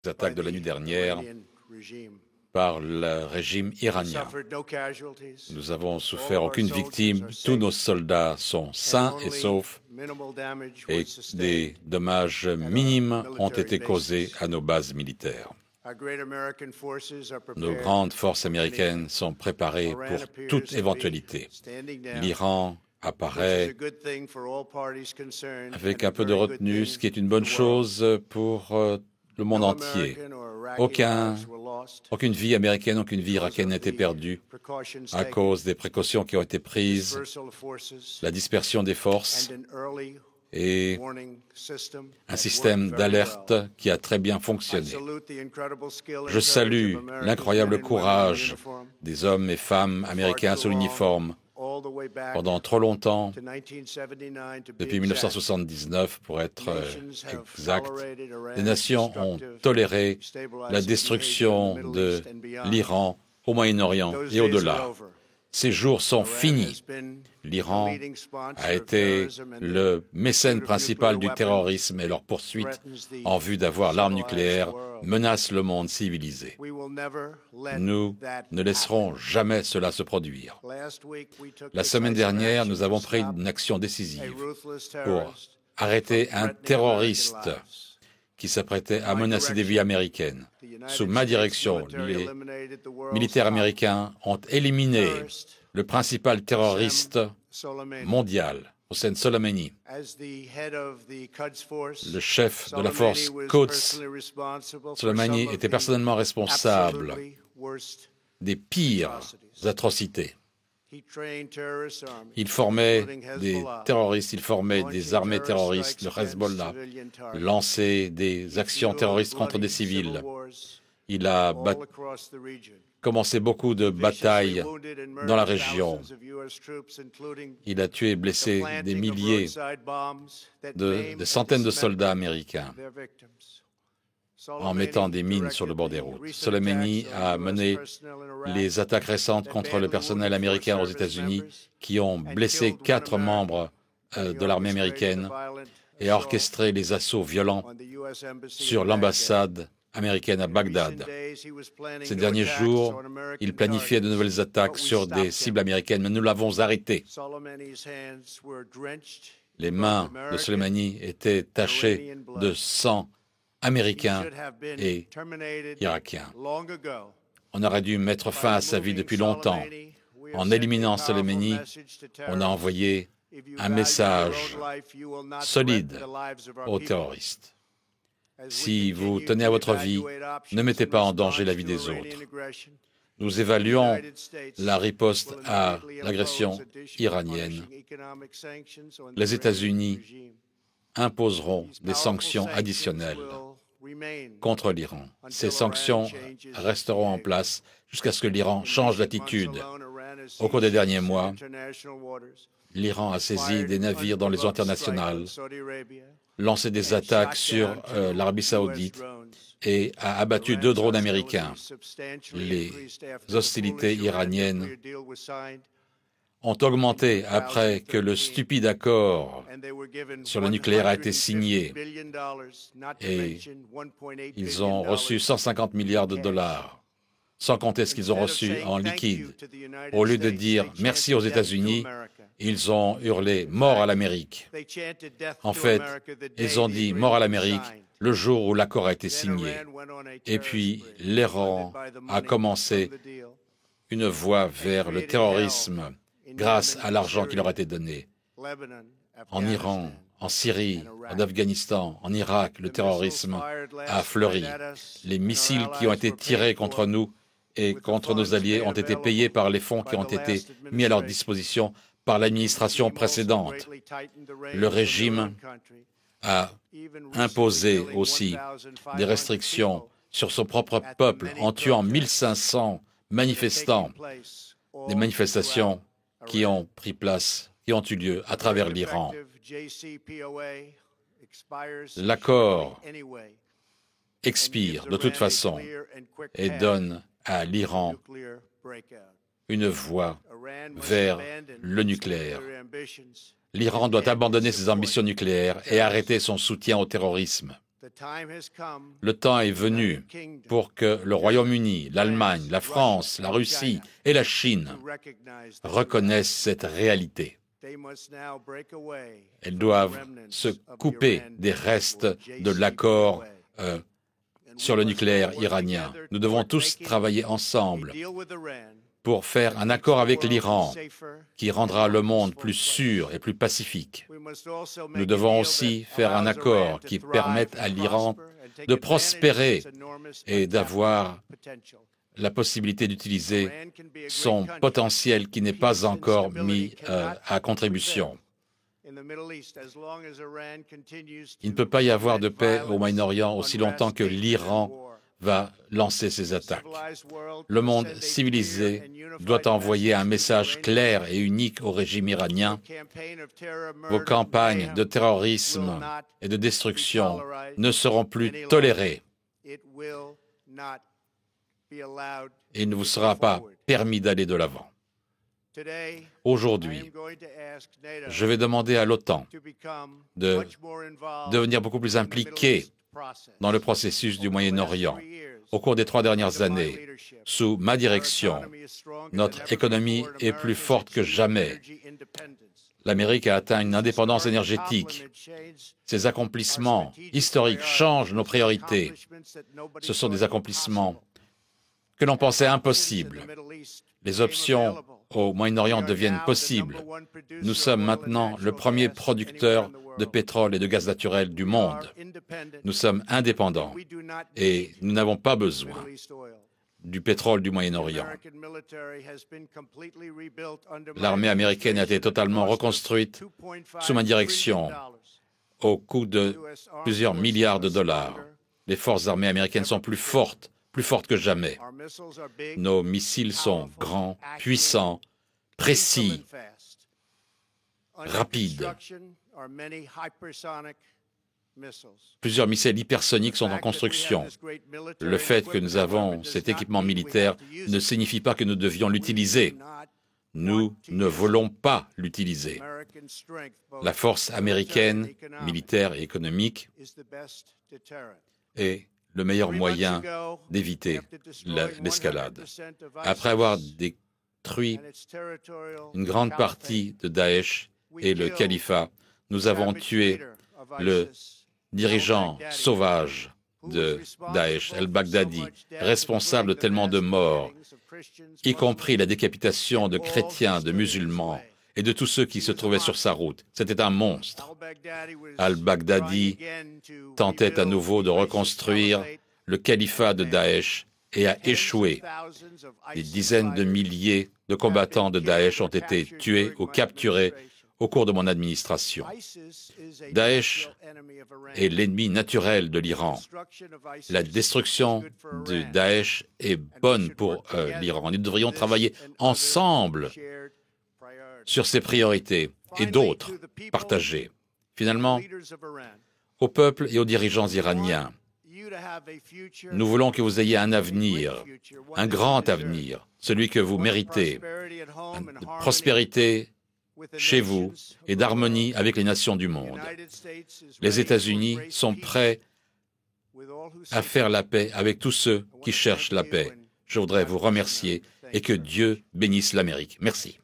attaques de la nuit dernière par le régime iranien. Nous n'avons souffert aucune victime, tous nos soldats sont sains et saufs et des dommages minimes ont été causés à nos bases militaires. Nos grandes forces américaines sont préparées pour toute éventualité. L'Iran apparaît avec un peu de retenue, ce qui est une bonne chose pour le monde entier. Aucune vie américaine, aucune vie irakienne n'a été perdue à cause des précautions qui ont été prises, la dispersion des forces et un système d'alerte qui a très bien fonctionné. Je salue l'incroyable courage des hommes et femmes américains sous l'uniforme. Pendant trop longtemps, depuis 1979 pour être exact, les nations ont toléré la destruction de l'Iran au Moyen-Orient et au-delà. Ces jours sont finis. L'Iran a été le mécène principal du terrorisme et leur poursuite en vue d'avoir l'arme nucléaire menace le monde civilisé. Nous ne laisserons jamais cela se produire. La semaine dernière, nous avons pris une action décisive pour arrêter un terroriste qui s'apprêtait à menacer des vies américaines. Sous ma direction, les militaires américains ont éliminé le principal terroriste mondial, Hossein Soleimani. Le chef de la force Quds, Soleimani, était personnellement responsable des pires atrocités. Il formait des terroristes, il formait des armées terroristes, le Hezbollah, lançait des actions terroristes contre des civils. Il a commencé beaucoup de batailles dans la région. Il a tué et blessé des milliers, des centaines de soldats américains en mettant des mines sur le bord des routes. Soleimani a mené les attaques récentes contre le personnel américain aux États-Unis qui ont blessé 4 membres de l'armée américaine et a orchestré les assauts violents sur l'ambassade américaine à Bagdad. Ces derniers jours, il planifiait de nouvelles attaques sur des cibles américaines, mais nous l'avons arrêté. Les mains de Soleimani étaient tachées de sang américain et irakien. On aurait dû mettre fin à sa vie depuis longtemps. En éliminant Soleimani, on a envoyé un message solide aux terroristes. Si vous tenez à votre vie, ne mettez pas en danger la vie des autres. Nous évaluons la riposte à l'agression iranienne. Les États-Unis imposeront des sanctions additionnelles contre l'Iran. Ces sanctions resteront en place jusqu'à ce que l'Iran change d'attitude. Au cours des derniers mois, l'Iran a saisi des navires dans les eaux internationales, lancé des attaques sur l'Arabie saoudite et a abattu 2 drones américains. Les hostilités iraniennes ont augmenté après que le stupide accord sur le nucléaire a été signé et ils ont reçu 150 milliards de dollars, sans compter ce qu'ils ont reçu en liquide. Au lieu de dire merci aux États-Unis, ils ont hurlé mort à l'Amérique. En fait, ils ont dit mort à l'Amérique le jour où l'accord a été signé. Et puis, l'Iran a commencé une voie vers le terrorisme grâce à l'argent qui leur a été donné. En Iran, en Syrie, en Afghanistan, en Irak, le terrorisme a fleuri. Les missiles qui ont été tirés contre nous et contre nos alliés ont été payés par les fonds qui ont été mis à leur disposition par l'administration précédente. Le régime a imposé aussi des restrictions sur son propre peuple en tuant 1500 manifestants, des manifestations qui ont pris place, qui ont eu lieu à travers l'Iran. L'accord expire de toute façon et donne à l'Iran une voie vers le nucléaire. L'Iran doit abandonner ses ambitions nucléaires et arrêter son soutien au terrorisme. Le temps est venu pour que le Royaume-Uni, l'Allemagne, la France, la Russie et la Chine reconnaissent cette réalité. Elles doivent se couper des restes de l'accord sur le nucléaire iranien. Nous devons tous travailler ensemble pour faire un accord avec l'Iran qui rendra le monde plus sûr et plus pacifique. Nous devons aussi faire un accord qui permette à l'Iran de prospérer et d'avoir la possibilité d'utiliser son potentiel qui n'est pas encore mis à contribution. Il ne peut pas y avoir de paix au Moyen-Orient aussi longtemps que l'Iran va lancer ses attaques. Le monde civilisé doit envoyer un message clair et unique au régime iranien. Vos campagnes de terrorisme et de destruction ne seront plus tolérées. Il ne vous sera pas permis d'aller de l'avant. Aujourd'hui, je vais demander à l'OTAN de devenir beaucoup plus impliquée dans le processus du Moyen-Orient. Au cours des 3 dernières années, sous ma direction, notre économie est plus forte que jamais. L'Amérique a atteint une indépendance énergétique. Ces accomplissements historiques changent nos priorités. Ce sont des accomplissements que l'on pensait impossibles. Les options au Moyen-Orient deviennent possibles. Nous sommes maintenant le premier producteur de pétrole et de gaz naturel du monde. Nous sommes indépendants et nous n'avons pas besoin du pétrole du Moyen-Orient. L'armée américaine a été totalement reconstruite sous ma direction au coût de plusieurs milliards de dollars. Les forces armées américaines sont plus fortes que jamais. Nos missiles sont grands, puissants, précis, rapides. Plusieurs missiles hypersoniques sont en construction. Le fait que nous avons cet équipement militaire ne signifie pas que nous devions l'utiliser. Nous ne voulons pas l'utiliser. La force américaine, militaire et économique, est le meilleur moyen d'éviter l'escalade. Après avoir détruit une grande partie de Daesh et le califat, nous avons tué le dirigeant sauvage de Daesh, al-Baghdadi, responsable de tellement de morts, y compris la décapitation de chrétiens, de musulmans et de tous ceux qui se trouvaient sur sa route. C'était un monstre. Al-Baghdadi tentait à nouveau de reconstruire le califat de Daesh et a échoué. Des dizaines de milliers de combattants de Daesh ont été tués ou capturés au cours de mon administration. Daesh est l'ennemi naturel de l'Iran. La destruction de Daesh est bonne pour l'Iran. Nous devrions travailler ensemble sur ces priorités et d'autres partagées. Finalement, au peuple et aux dirigeants iraniens, nous voulons que vous ayez un avenir, un grand avenir, celui que vous méritez, de prospérité chez vous et d'harmonie avec les nations du monde. Les États-Unis sont prêts à faire la paix avec tous ceux qui cherchent la paix. Je voudrais vous remercier et que Dieu bénisse l'Amérique. Merci.